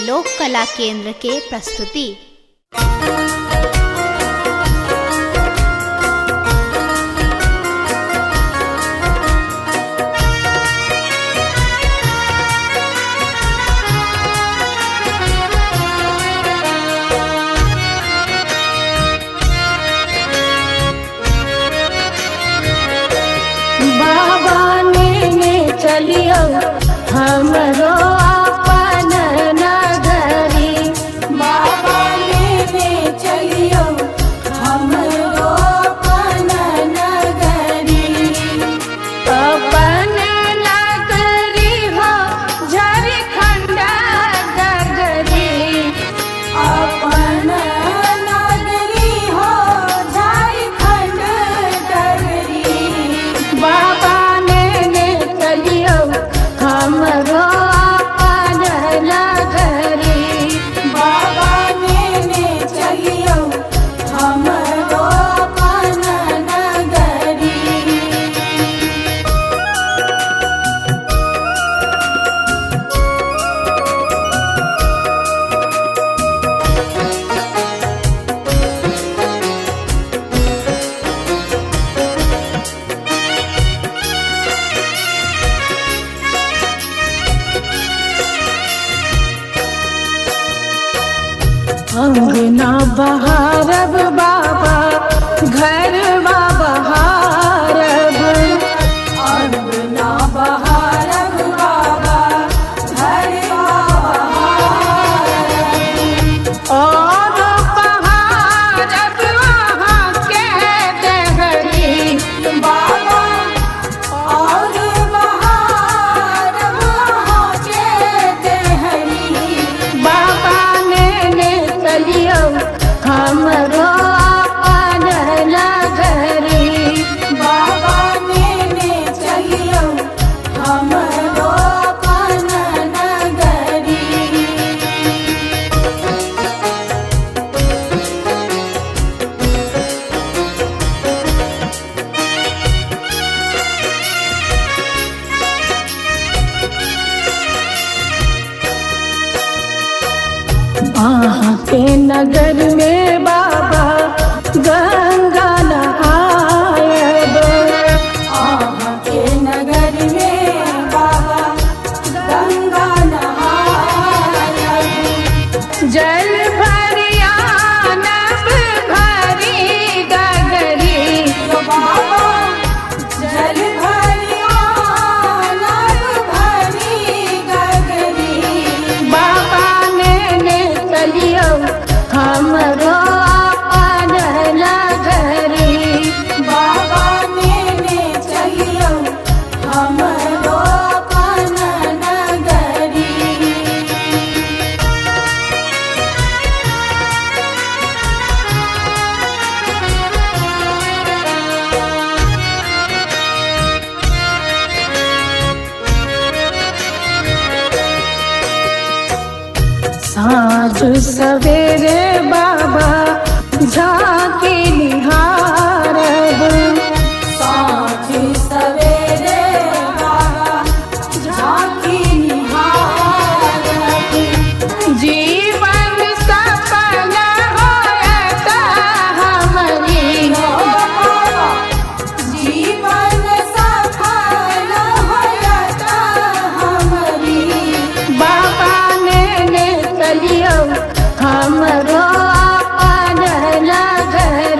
लोक कला केंद्र के प्रस्तुति। चलियो हमरो अपन नगरी, बाबा लेने चलियो हमरो अपन नगरी। अपन नगरी हो झारखंड नगरी, अपन नगरी हो झारखंड नगरी। बाबा हमरो अपन नगरी, बाबा लेने चलियो हमरो अपन नगरी। अंगना बहारब बाबा घरवा बहारब, अंगना बहारब बाबा घरवा बहारब। और बहारब वहाँ के देहरी, बाबा और बहारब वहाँ के देहरी। बाबा चलियो हमरो अपन नगरी, बाबा लेने चलियो हमरो अपन नगरी। आहाँ के नगर में बाबा गंगा नहायब, आहाँ के नगर में बाबा गंगा नहायब। जल भरिया नब भरी गगरी, बाबा जल भरिया नब भरी गगरी। बाबा चलियो हमरो अपन नगरी, बाबा लेने चलियो हमरो अपन नगरी। साँझ सवेरे बाबा झांकी निहारब, साँझ सवेरे बाबा झांकी निहारब। जीवन सफल होयत हमरी, जीवन सफल होयत हमरी। बाबा चलियो हमरो अपन नगरी,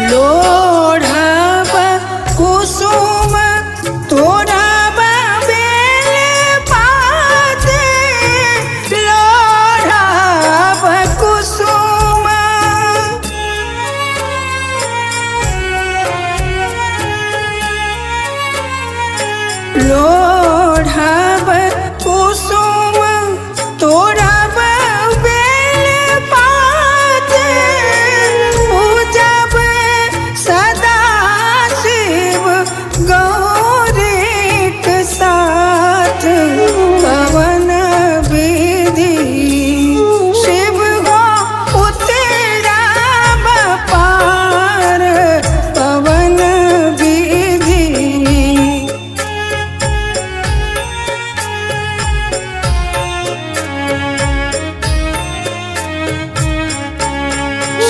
लोढ़ब कुसुम तोड़ब बेल पाते, लोढ़ब कुसुम लोढ़ब कुसुम तोड़ब बेल पाते, पूजब सदा शिव गौरीक साथ, कवन विधि शिव हो उतरब पार, कवन विधि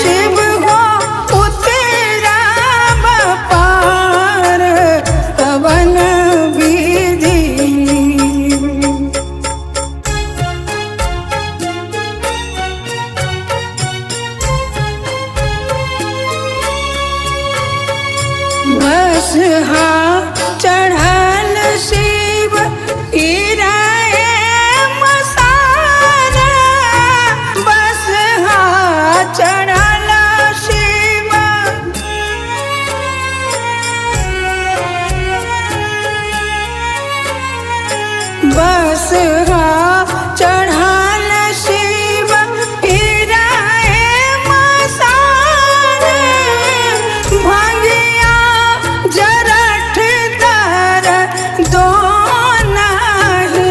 शिव हो उतरब पार, कवन विधि बसहा चढ़ल शिव गिराए मसारा, बसहा चढ़ल शिव बसहा चढ़ल शिव गिराए मसारा, भंगिया जरठ दर दोना ही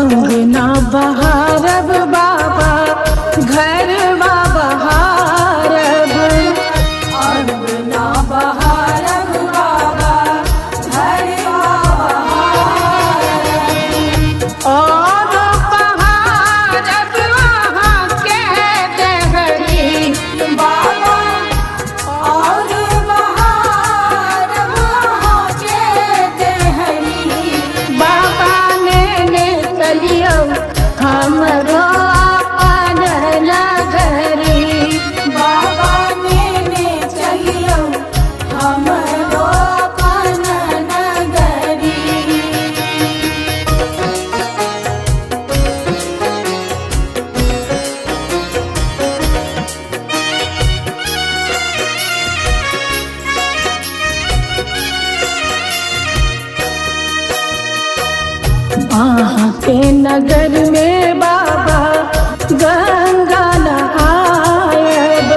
अंगना बहारब बाबा घरवा बहारब अंगना बहारब बाबा घरवा बहारब और बहारब वहाँ के देहरी बाबा और बहारब वहाँ के देहरी बाबा ने चलियो हमरो अपन नगरी बाबा ने चलियो हमरो अपन नगरी। वहाँ के नगर में बाबा गंगा नहायब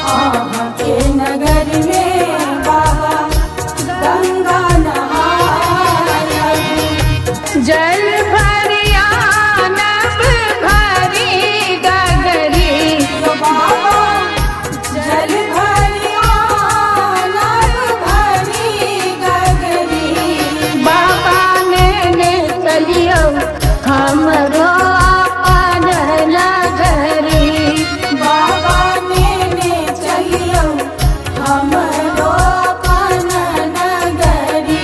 वहाँ के नगर में बाबा गंगा नहायब जल भरिया नब भरी गगरी बाबा जल भरिया नब भरी गगरी बाबा ने चलियो हमरो अपन नगरी बाबा ने चलियो हमरो अपन नगरी।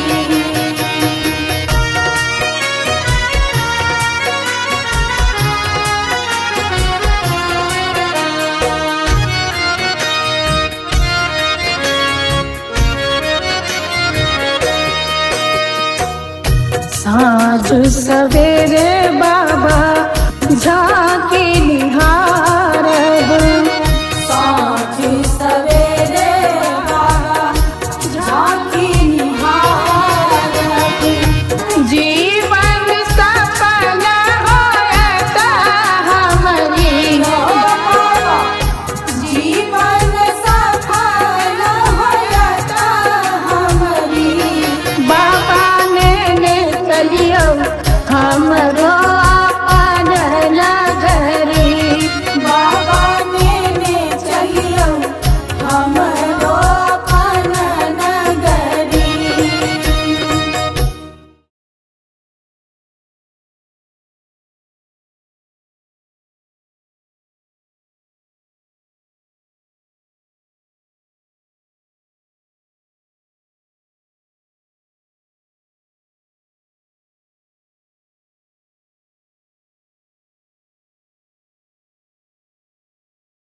साँझ सवेरे बाबा